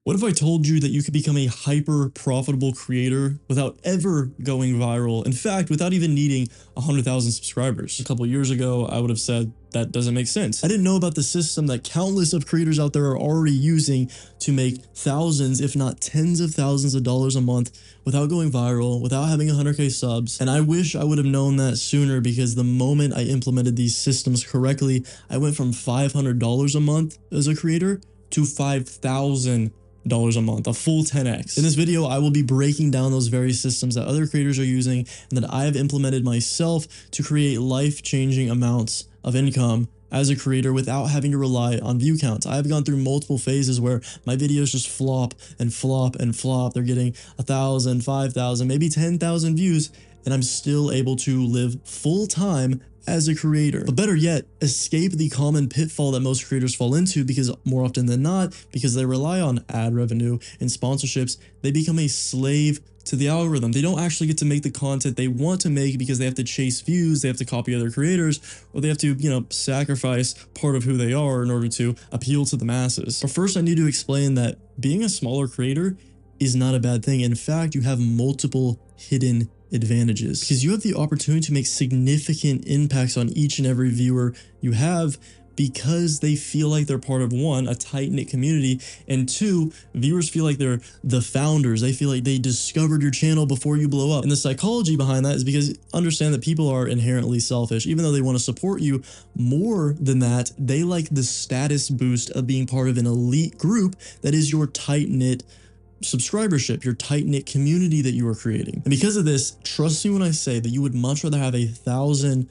What if I told you that you could become a hyper profitable creator without ever going viral? In fact, without even needing 100,000 subscribers. A couple years ago, I would have said that doesn't make sense. I didn't know about the system that countless of creators out there are already using to make thousands, if not tens of thousands of dollars a month without going viral, without having 100K subs. And I wish I would have known that sooner, because the moment I implemented these systems correctly, I went from $500 a month as a creator to $5,000 a month, a full 10x. In this video, I will be breaking down those very systems that other creators are using and that I have implemented myself to create life-changing amounts of income as a creator without having to rely on view counts. I've gone through multiple phases where my videos just flop and flop and flop. They're getting 1,000, 5,000, maybe 10,000 views, and I'm still able to live full-time as a creator. But better yet, escape the common pitfall that most creators fall into, because more often than not, because they rely on ad revenue and sponsorships, they become a slave to the algorithm. They don't actually get to make the content they want to make because they have to chase views, they have to copy other creators, or they have to, sacrifice part of who they are in order to appeal to the masses. But first, I need to explain that being a smaller creator is not a bad thing. In fact, you have multiple hidden advantages, because you have the opportunity to make significant impacts on each and every viewer you have, because they feel like they're part of, one, a tight-knit community, and two, viewers feel like they're the founders. They feel like they discovered your channel before you blow up. And the psychology behind that is because understand that people are inherently selfish. Even though they want to support you, more than that, they like the status boost of being part of an elite group that is your tight-knit subscribership, your tight-knit community that you are creating. And because of this, trust me when I say that you would much rather have 1,000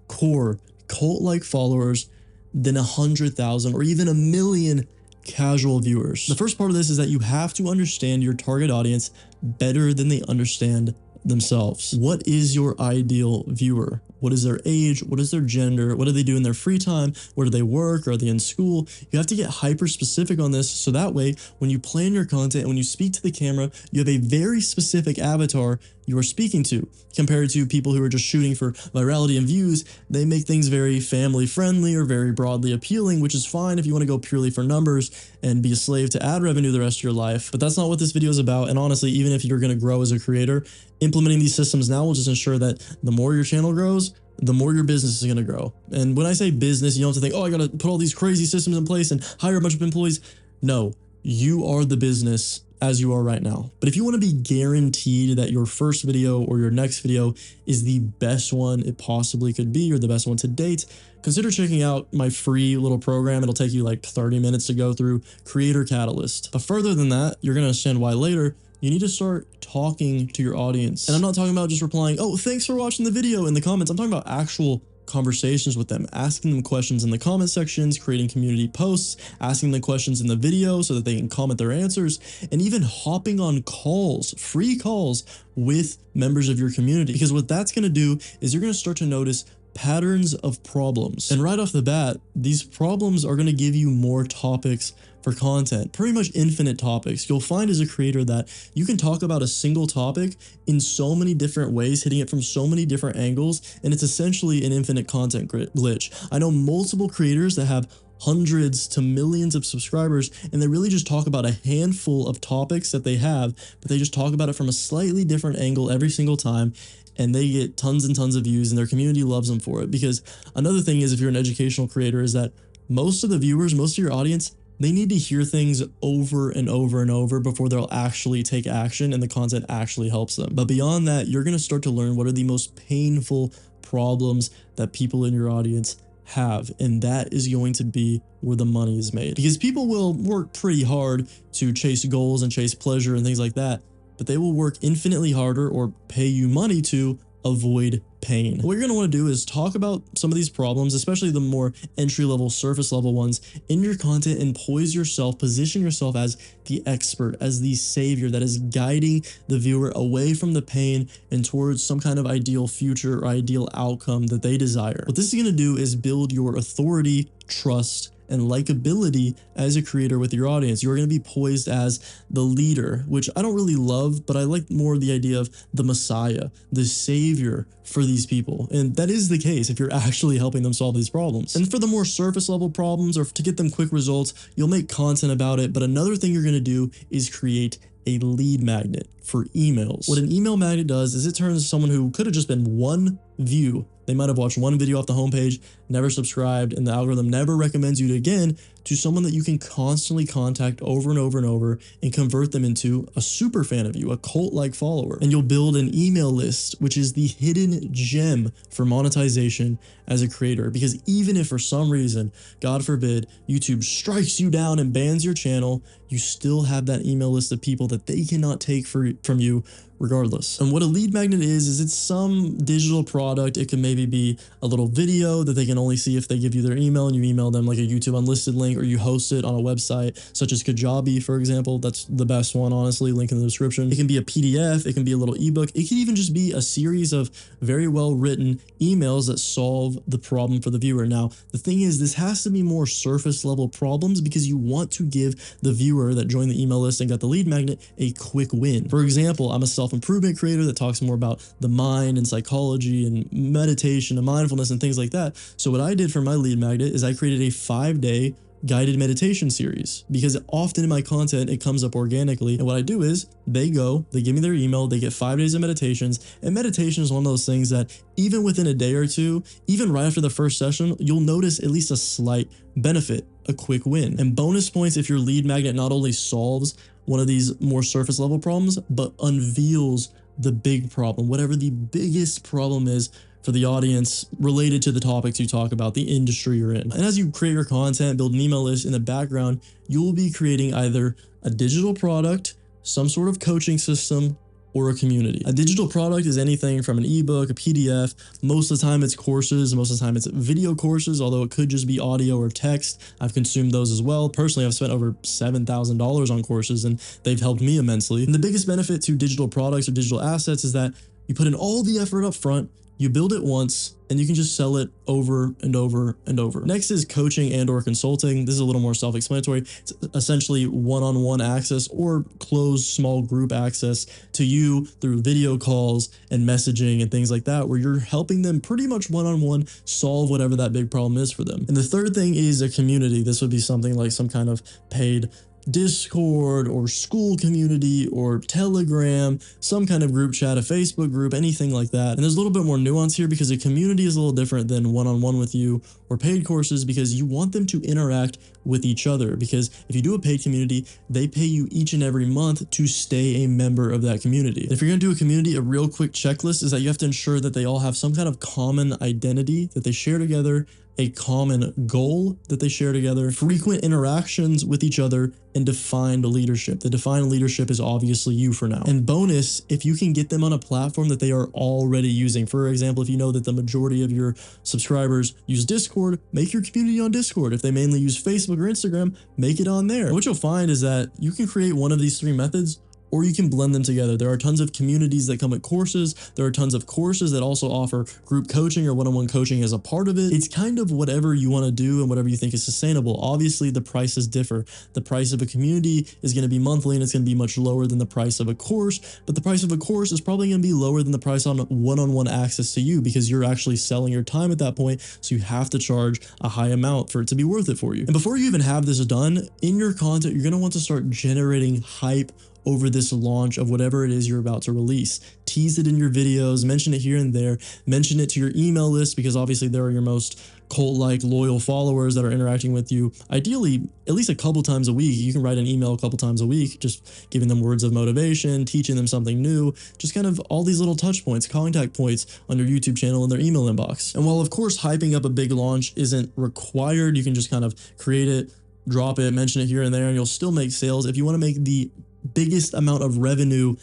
core cult-like followers than 100,000 or even 1 million casual viewers. The first part of this is that you have to understand your target audience better than they understand themselves. What is your ideal viewer? What is their age? What is their gender? What do they do in their free time? Where do they work? Are they in school? You have to get hyper specific on this, so that way when you plan your content and when you speak to the camera, you have a very specific avatar you are speaking to, compared to people who are just shooting for virality and views. They make things very family friendly or very broadly appealing, which is fine if you want to go purely for numbers and be a slave to ad revenue the rest of your life. But that's not what this video is about. And honestly, even if you're going to grow as a creator, implementing these systems now will just ensure that the more your channel grows, the more your business is going to grow. And when I say business, you don't have to think, oh, I got to put all these crazy systems in place and hire a bunch of employees. No, you are the business as you are right now. But if you want to be guaranteed that your first video or your next video is the best one it possibly could be, or the best one to date, consider checking out my free little program. It'll take you like 30 minutes to go through, Creator Catalyst. But further than that, you're going to understand why later. You need to start talking to your audience. And I'm not talking about just replying, oh, thanks for watching the video in the comments. I'm talking about actual conversations with them, asking them questions in the comment sections, creating community posts, asking them questions in the video so that they can comment their answers, and even hopping on calls, free calls with members of your community. Because what that's going to do is you're going to start to notice patterns of problems. And right off the bat, these problems are going to give you more topics for content, pretty much infinite topics. You'll find as a creator that you can talk about a single topic in so many different ways, hitting it from so many different angles, and it's essentially an infinite content glitch. I know multiple creators that have hundreds to millions of subscribers, and they really just talk about a handful of topics that they have, but they just talk about it from a slightly different angle every single time, and they get tons and tons of views, and their community loves them for it. Because another thing is, if you're an educational creator, is that most of the viewers, most of your audience, they need to hear things over and over and over before they'll actually take action and the content actually helps them. But beyond that, you're going to start to learn what are the most painful problems that people in your audience have, and that is going to be where the money is made. Because people will work pretty hard to chase goals and chase pleasure and things like that, but they will work infinitely harder or pay you money to avoid pain. What you're going to want to do is talk about some of these problems, especially the more entry-level, surface-level ones, in your content, and poise yourself, position yourself as the expert, as the savior that is guiding the viewer away from the pain and towards some kind of ideal future or ideal outcome that they desire. What this is going to do is build your authority, trust, and likability as a creator with your audience. You're going to be poised as the leader, which I don't really love, but I like more the idea of the Messiah, the savior for these people. And that is the case if you're actually helping them solve these problems. And for the more surface level problems, or to get them quick results, you'll make content about it. But another thing you're going to do is create a lead magnet for emails. What an email magnet does is it turns someone who could have just been one view, they might have watched one video off the homepage, never subscribed, and the algorithm never recommends you again, to someone that you can constantly contact over and over and over and convert them into a super fan of you, a cult-like follower. And you'll build an email list, which is the hidden gem for monetization as a creator. Because even if for some reason, God forbid, YouTube strikes you down and bans your channel, you still have that email list of people that they cannot take from you regardless. And what a lead magnet is it's some digital product. It can maybe be a little video that they can only see if they give you their email and you email them like a YouTube unlisted link, or you host it on a website such as Kajabi, for example. That's the best one, honestly, link in the description. It can be a PDF, it can be a little ebook, it can even just be a series of very well written emails that solve the problem for the viewer. Now, the thing is, this has to be more surface level problems because you want to give the viewer that joined the email list and got the lead magnet a quick win. For example, I'm a self-improvement creator that talks more about the mind and psychology and meditation and mindfulness and things like that. So what I did for my lead magnet is I created a 5-day guided meditation series, because often in my content it comes up organically. And what I do is they give me their email, they get 5 days of meditations. And meditation is one of those things that even within a day or two, even right after the first session, you'll notice at least a slight benefit, a quick win. And bonus points if your lead magnet not only solves one of these more surface level problems, but unveils the big problem, whatever the biggest problem is for the audience related to the topics you talk about, the industry you're in. And as you create your content, build an email list, in the background, you'll be creating either a digital product, some sort of coaching system, or a community. A digital product is anything from an ebook, a PDF. Most of the time it's courses, most of the time it's video courses, although it could just be audio or text. I've consumed those as well. Personally, I've spent over $7,000 on courses and they've helped me immensely. And the biggest benefit to digital products or digital assets is that you put in all the effort up front, you build it once, and you can just sell it over and over and over. Next is coaching and or consulting. This is a little more self-explanatory. It's essentially one-on-one access or closed small group access to you through video calls and messaging and things like that, where you're helping them pretty much one-on-one solve whatever that big problem is for them. And the third thing is a community. This would be something like some kind of paid Discord or school community or Telegram, some kind of group chat, a Facebook group, anything like that. And there's a little bit more nuance here because a community is a little different than one-on-one with you or paid courses, because you want them to interact with each other. Because if you do a paid community, they pay you each and every month to stay a member of that community. And if you're going to do a community, a real quick checklist is that you have to ensure that they all have some kind of common identity that they share together, a common goal that they share together, frequent interactions with each other, and defined leadership. The defined leadership is obviously you for now. And bonus, if you can get them on a platform that they are already using. For example, if you know that the majority of your subscribers use Discord, make your community on Discord. If they mainly use Facebook or Instagram, make it on there. And what you'll find is that you can create one of these 3 methods, or you can blend them together. There are tons of communities that come with courses. There are tons of courses that also offer group coaching or one-on-one coaching as a part of it. It's kind of whatever you want to do and whatever you think is sustainable. Obviously, the prices differ. The price of a community is going to be monthly and it's going to be much lower than the price of a course, but the price of a course is probably going to be lower than the price on one-on-one access to you, because you're actually selling your time at that point. So you have to charge a high amount for it to be worth it for you. And before you even have this done, in your content, you're going to want to start generating hype over this launch of whatever it is you're about to release. Tease it in your videos, mention it here and there, mention it to your email list, because obviously there are your most cult-like loyal followers that are interacting with you. Ideally, at least a couple times a week. You can write an email a couple times a week, just giving them words of motivation, teaching them something new, just kind of all these little touch points, contact points on your YouTube channel in their email inbox. And while of course hyping up a big launch isn't required, you can just kind of create it, drop it, mention it here and there, and you'll still make sales. If you want to make the biggest amount of revenue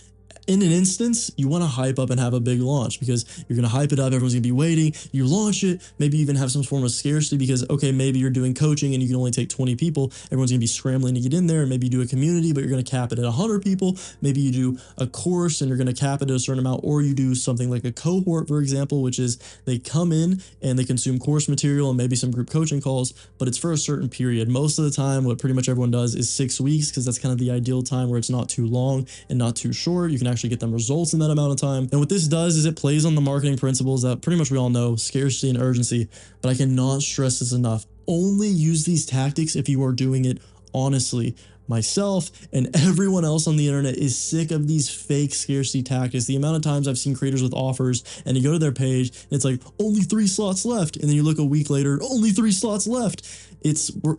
In an instance, you want to hype up and have a big launch because you're going to hype it up. Everyone's going to be waiting. You launch it, maybe even have some form of scarcity because, okay, maybe you're doing coaching and you can only take 20 people. Everyone's going to be scrambling to get in there. And maybe you do a community, but you're going to cap it at 100 people. Maybe you do a course and you're going to cap it at a certain amount, or you do something like a cohort, for example, which is they come in and they consume course material and maybe some group coaching calls, but it's for a certain period. Most of the time, what pretty much everyone does is 6 weeks because that's kind of the ideal time where it's not too long and not too short. You can actually get them results in that amount of time. And what this does is it plays on the marketing principles that pretty much we all know, scarcity and urgency, but I cannot stress this enough. Only use these tactics if you are doing it honestly. Myself and everyone else on the internet is sick of these fake scarcity tactics. The amount of times I've seen creators with offers and you go to their page and it's like only 3 slots left, and then you look a week later, only 3 slots left.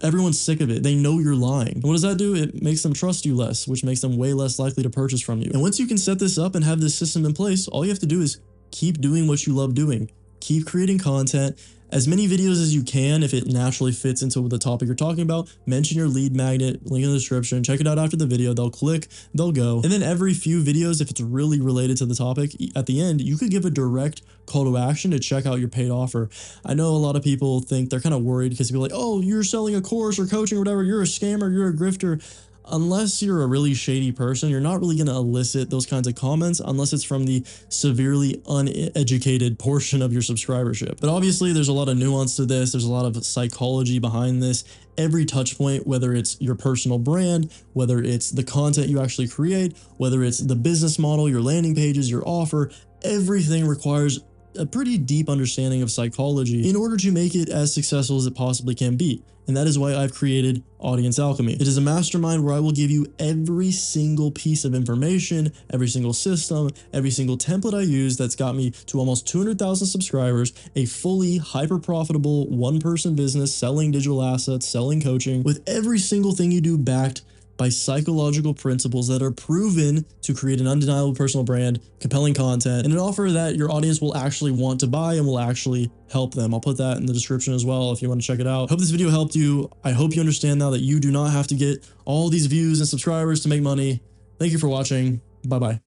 Everyone's sick of it. They know you're lying. And what does that do? It makes them trust you less, which makes them way less likely to purchase from you. And once you can set this up and have this system in place, all you have to do is keep doing what you love doing. Keep creating content. As many videos as you can, if it naturally fits into the topic you're talking about. Mention your lead magnet, link in the description, check it out after the video, they'll click, they'll go. And then every few videos, if it's really related to the topic, at the end, you could give a direct call to action to check out your paid offer. I know a lot of people think they're kind of worried because people are like, oh, you're selling a course or coaching or whatever, you're a scammer, you're a grifter. Unless you're a really shady person, you're not really going to elicit those kinds of comments unless it's from the severely uneducated portion of your subscribership. But obviously, there's a lot of nuance to this. There's a lot of psychology behind this. Every touch point, whether it's your personal brand, whether it's the content you actually create, whether it's the business model, your landing pages, your offer, everything requires a pretty deep understanding of psychology in order to make it as successful as it possibly can be. And that is why I've created Audience Alchemy. It is a mastermind where I will give you every single piece of information, every single system, every single template I use that's got me to almost 200,000 subscribers, a fully hyper profitable one-person business selling digital assets, selling coaching, with every single thing you do backed by psychological principles that are proven to create an undeniable personal brand, compelling content, and an offer that your audience will actually want to buy and will actually help them. I'll put that in the description as well if you want to check it out. Hope this video helped you. I hope you understand now that you do not have to get all these views and subscribers to make money. Thank you for watching. Bye-bye.